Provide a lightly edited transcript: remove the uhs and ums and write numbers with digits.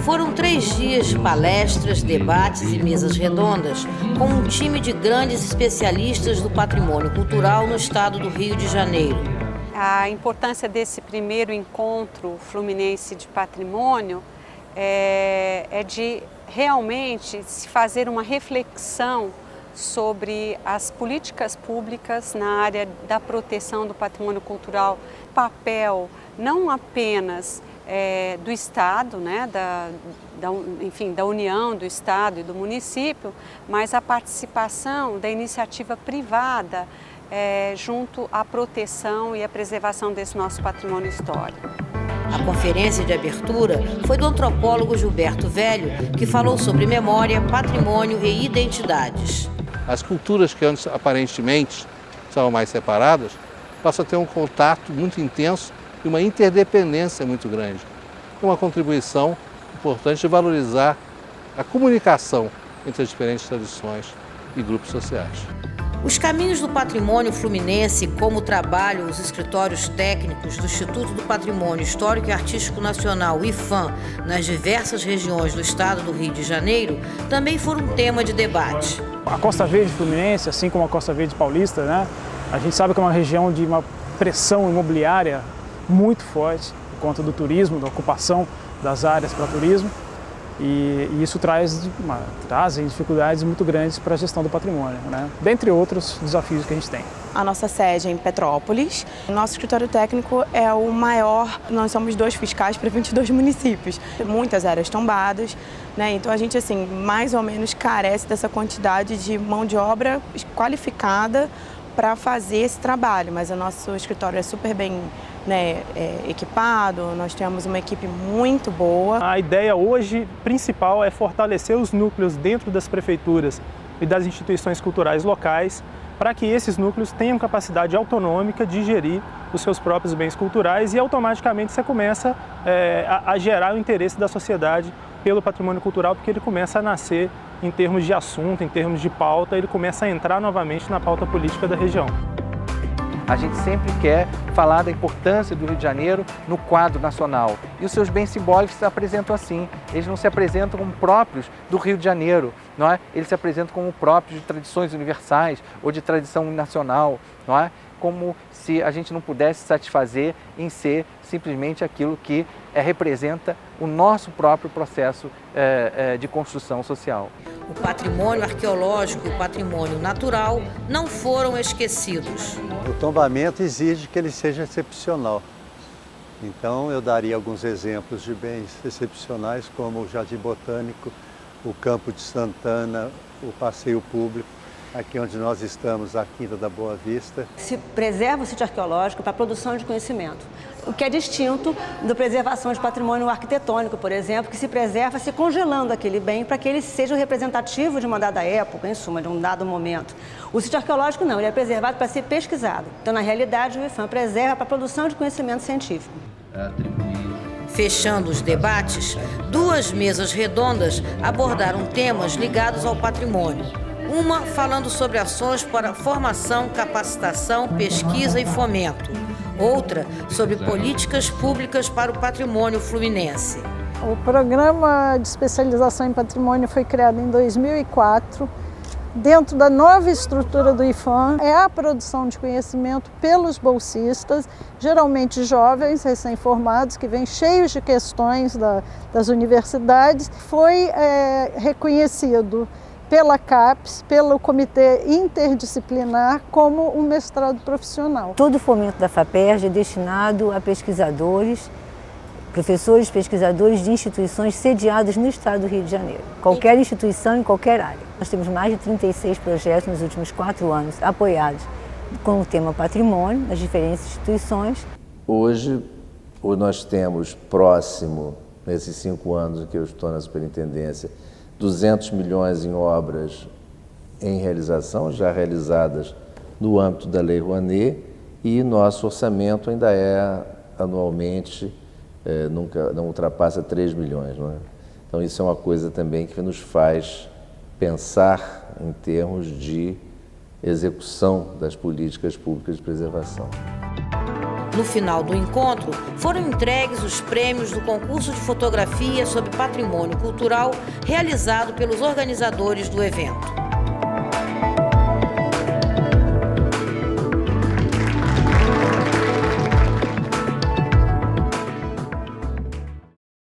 Foram 3 dias de palestras, debates e mesas redondas com um time de grandes especialistas do patrimônio cultural no estado do Rio de Janeiro. A importância desse primeiro encontro fluminense de patrimônio é de realmente se fazer uma reflexão sobre as políticas públicas na área da proteção do patrimônio cultural, papel não apenas do Estado, né, enfim, da União, do Estado e do município, mas a participação da iniciativa privada junto à proteção e à preservação desse nosso patrimônio histórico. A conferência de abertura foi do antropólogo Gilberto Velho, que falou sobre memória, patrimônio e identidades. As culturas que antes aparentemente estavam mais separadas passam a ter um contato muito intenso e uma interdependência muito grande. Uma contribuição importante de valorizar a comunicação entre as diferentes tradições e grupos sociais. Os caminhos do patrimônio fluminense, como trabalham os escritórios técnicos do Instituto do Patrimônio Histórico e Artístico Nacional, IPHAN, nas diversas regiões do estado do Rio de Janeiro, também foram tema de debate. A Costa Verde Fluminense, assim como a Costa Verde Paulista, né, a gente sabe que é uma região de uma pressão imobiliária muito forte, por conta do turismo, da ocupação das áreas para turismo. E isso trazem dificuldades muito grandes para a gestão do patrimônio, né? Dentre outros desafios que a gente tem. A nossa sede é em Petrópolis. O nosso escritório técnico é o maior, nós somos 2 fiscais para 22 municípios. Muitas áreas tombadas, né? Então a gente assim, mais ou menos carece dessa quantidade de mão de obra qualificada para fazer esse trabalho, mas o nosso escritório é super bem equipado, nós temos uma equipe muito boa. A ideia hoje principal é fortalecer os núcleos dentro das prefeituras e das instituições culturais locais para que esses núcleos tenham capacidade autonômica de gerir os seus próprios bens culturais e automaticamente você começa a gerar o interesse da sociedade pelo patrimônio cultural, porque ele começa a nascer em termos de assunto, em termos de pauta, ele começa a entrar novamente na pauta política da região. A gente sempre quer falar da importância do Rio de Janeiro no quadro nacional. E os seus bens simbólicos se apresentam assim. Eles não se apresentam como próprios do Rio de Janeiro, não é? Eles se apresentam como próprios de tradições universais ou de tradição nacional, não é? Como se a gente não pudesse satisfazer em ser simplesmente aquilo que representa o nosso próprio processo de construção social. O patrimônio arqueológico e o patrimônio natural não foram esquecidos. O tombamento exige que ele seja excepcional. Então eu daria alguns exemplos de bens excepcionais, como o Jardim Botânico, o Campo de Santana, o Passeio Público, aqui onde nós estamos, a Quinta da Boa Vista. Se preserva o sítio arqueológico para a produção de conhecimento, o que é distinto da preservação de patrimônio arquitetônico, por exemplo, que se preserva se congelando aquele bem para que ele seja representativo de uma dada época, em suma, de um dado momento. O sítio arqueológico não, ele é preservado para ser pesquisado. Então, na realidade, o IPHAN preserva para a produção de conhecimento científico. Fechando os debates, 2 mesas redondas abordaram temas ligados ao patrimônio. Uma falando sobre ações para formação, capacitação, pesquisa e fomento. Outra sobre políticas públicas para o patrimônio fluminense. O programa de especialização em patrimônio foi criado em 2004. Dentro da nova estrutura do IPHAN, é a produção de conhecimento pelos bolsistas, geralmente jovens, recém-formados, que vêm cheios de questões das universidades. Foi reconhecido pela CAPES, pelo Comitê Interdisciplinar, como um mestrado profissional. Todo o fomento da FAPERJ é destinado a pesquisadores, professores, pesquisadores de instituições sediadas no estado do Rio de Janeiro. Qualquer instituição em qualquer área. Nós temos mais de 36 projetos nos últimos 4 anos apoiados com o tema patrimônio nas diferentes instituições. Hoje, nós temos próximo, nesses 5 anos que eu estou na superintendência, 200 milhões em obras em realização, já realizadas no âmbito da Lei Rouanet, e nosso orçamento ainda anualmente, não ultrapassa 3 milhões. Não é? Então isso é uma coisa também que nos faz pensar em termos de execução das políticas públicas de preservação. No final do encontro, foram entregues os prêmios do concurso de fotografia sobre patrimônio cultural realizado pelos organizadores do evento.